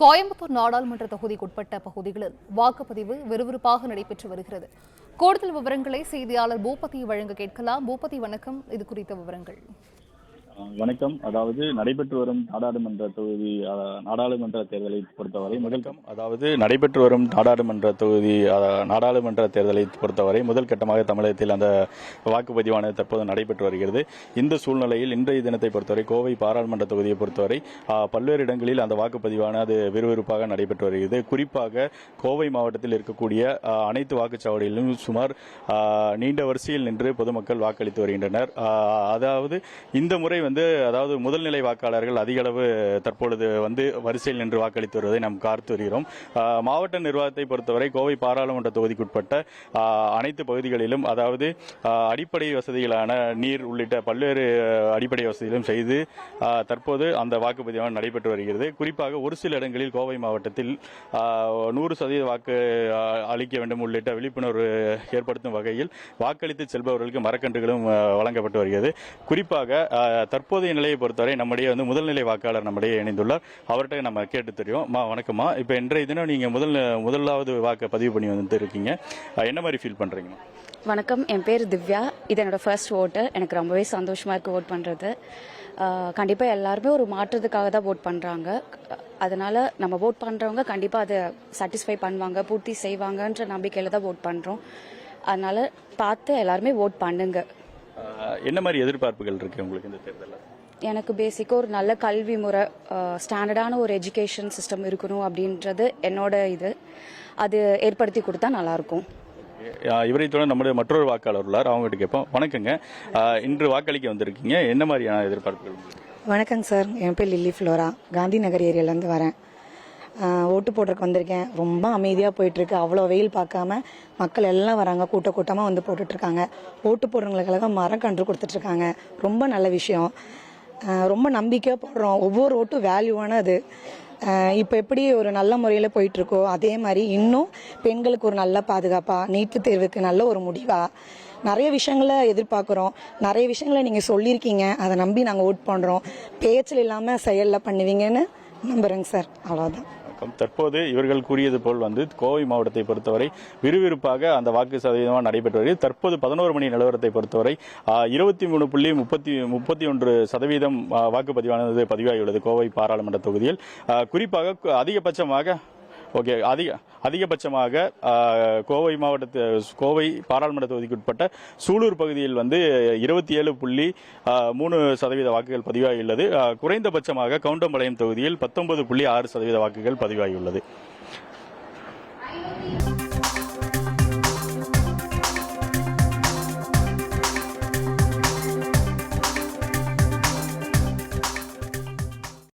கோயம்புத்தூர் நாடாளுமன்ற தொகுதிக்குட்பட்ட பகுதிகளில் வாக்குப்பதிவு விறுவிறுப்பாக நடைபெற்று வருகிறது. கூடுதல் விவரங்களை செய்தியாளர் பூபதி வழங்க கேட்கலாம். பூபதி, வணக்கம். இது குறித்த விவரங்கள். வணக்கம். அதாவது நடைபெற்று வரும் நாடாளுமன்ற தேர்தலை பொறுத்தவரை நடைபெற்று வரும் நாடாளுமன்ற தேர்தலை பொறுத்தவரை முதல் கட்டமாக தமிழகத்தில் அந்த வாக்குப்பதிவானது தற்போது நடைபெற்று வருகிறது. இந்த சூழ்நிலையில் இன்றைய தினத்தை பொறுத்தவரை கோவை பாராளுமன்ற தொகுதியை பொறுத்தவரை பல்வேறு இடங்களில் அந்த வாக்குப்பதிவானது விறுவிறுப்பாக நடைபெற்று வருகிறது. குறிப்பாக கோவை மாவட்டத்தில் இருக்கக்கூடிய அனைத்து வாக்குச்சாவடிகளிலும் சுமார் நீண்ட வரிசையில் நின்று பொதுமக்கள் வாக்களித்து வருகின்றனர். அதாவது இந்த முறை முதல்நிலை வாக்காளர்கள் அதிக அளவு தற்பொழுது வரிசையில் நின்று வாக்களித்து வருவதை நாம் பார்த்து வருகிறோம். மாவட்ட நிர்வாகத்தை பொறுத்தவரை கோவை பாராளுமன்ற தொகுதிக்குட்பட்ட அனைத்து பகுதிகளிலும் அடிப்படை வசதிகளான நீர் உள்ளிட்ட பல்வேறு அடிப்படை வசதிகளும் செய்து தற்போது அந்த வாக்குப்பதிவு நடைபெற்று வருகிறது. குறிப்பாக ஒரு சில இடங்களில் கோவை மாவட்டத்தில் 100% வாக்கு அளிக்க வேண்டும் உள்ளிட்ட விழிப்புணர்வு ஏற்படுத்தும் வகையில் வாக்களித்து செல்பவர்களுக்கு மரக்கன்றுகளும் வழங்கப்பட்டு வருகிறது. குறிப்பாக தற்போதைய நிலையை பொறுத்தவரை நம்முடைய முதல்நிலை வாக்காளர் நம்முடைய இணைந்துள்ளார். அவர்கிட்ட நம்ம கேட்டு தெரியும். வணக்கம்மா. இப்போ இன்றைய தினம் நீங்க முதலாவது வாக்கு பதிவு பண்ணி இருக்கீங்க. என்ன மாதிரி ஃபீல் பண்றீங்க? வணக்கம், என் பேர் திவ்யா. இது என்னோட ஃபர்ஸ்ட் ஓட்டு. எனக்கு ரொம்பவே சந்தோஷமா இருக்கு ஓட் பண்றது. கண்டிப்பாக எல்லாருமே ஒரு மாற்றத்துக்காக தான் ஓட் பண்ணுறாங்க. அதனால நம்ம ஓட் பண்ணுறவங்க கண்டிப்பாக அதை சாட்டிஸ்ஃபை பண்ணுவாங்க, பூர்த்தி செய்வாங்கன்ற நம்பிக்கையில் தான் ஓட் பண்ணுறோம். அதனால பார்த்து எல்லாருமே ஓட் பண்ணுங்க. என்ன மாதிரி எதிர்பார்ப்புகள் இருக்கு உங்களுக்கு இந்த தேர்தலில்? எனக்கு பேசிக்காக ஒரு நல்ல கல்வி முறை, ஸ்டாண்டர்டான ஒரு எஜுகேஷன் சிஸ்டம் இருக்கணும் அப்படின்றது என்னோட இது. அது ஏற்படுத்தி கொடுத்தா நல்லாயிருக்கும். இவரை தொடர்ந்து நம்முடைய மற்றொரு வாக்காளர் உள்ளார். அவங்ககிட்ட கேட்போம். வணக்கங்க. இன்று வாக்களிக்க வந்திருக்கீங்க. என்ன மாதிரியான எதிர்பார்ப்புகள்? வணக்கங்க சார், என் பேர் லில்லி ஃப்ளோரா. காந்தி நகர் ஏரியாலேருந்து வரேன். ஓட்டு போடுறதுக்கு வந்திருக்கேன். ரொம்ப அமைதியாக போயிட்டுருக்கு. அவ்வளோ வெயில் பார்க்காம மக்கள் எல்லாம் வராங்க, கூட்டமாக போட்டுட்ருக்காங்க. ஓட்டு போடுறவங்களுக்காக மரக்கன்று கொடுத்துட்ருக்காங்க. ரொம்ப நல்ல விஷயம். ரொம்ப நம்பிக்கையாக போடுறோம். ஒவ்வொரு ஓட்டும் வேல்யூவானது. இப்போ எப்படி ஒரு நல்ல முறையில் போயிட்டுருக்கோ அதே மாதிரி இன்னும் பெண்களுக்கு ஒரு நல்ல பாதுகாப்பாக, நீட்டு தேர்வுக்கு நல்ல ஒரு முடிவாக நிறைய விஷயங்களை எதிர்பார்க்குறோம். நிறைய விஷயங்களை நீங்கள் சொல்லியிருக்கீங்க. அதை நம்பி நாங்கள் ஓட் பண்ணுறோம். பேச்சில் இல்லாமல் செயலில் பண்ணுவீங்கன்னு நம்புகிறேங்க சார். அவ்வளோதான். தற்போது இவர்கள் கூறியது போல் கோவை மாவட்டத்தை பொறுத்தவரை விறுவிறுப்பாக அந்த வாக்கு சதவீதமாக நடைபெற்று வருகிறது. தற்போது 11 மணி நிலவரத்தை பொறுத்தவரை 23.31% வாக்குப்பதிவானது பதிவாகியுள்ளது கோவை பாராளுமன்ற தொகுதியில். குறிப்பாக அதிகபட்சமாக கோவை பாராளுமன்ற தொகுதிக்குட்பட்ட சூலூர் பகுதியில் 27.3% வாக்குகள் பதிவாகியுள்ளது. குறைந்தபட்சமாக கவுண்டம்பாளையம் தொகுதியில் 19.6% வாக்குகள் பதிவாகியுள்ளது.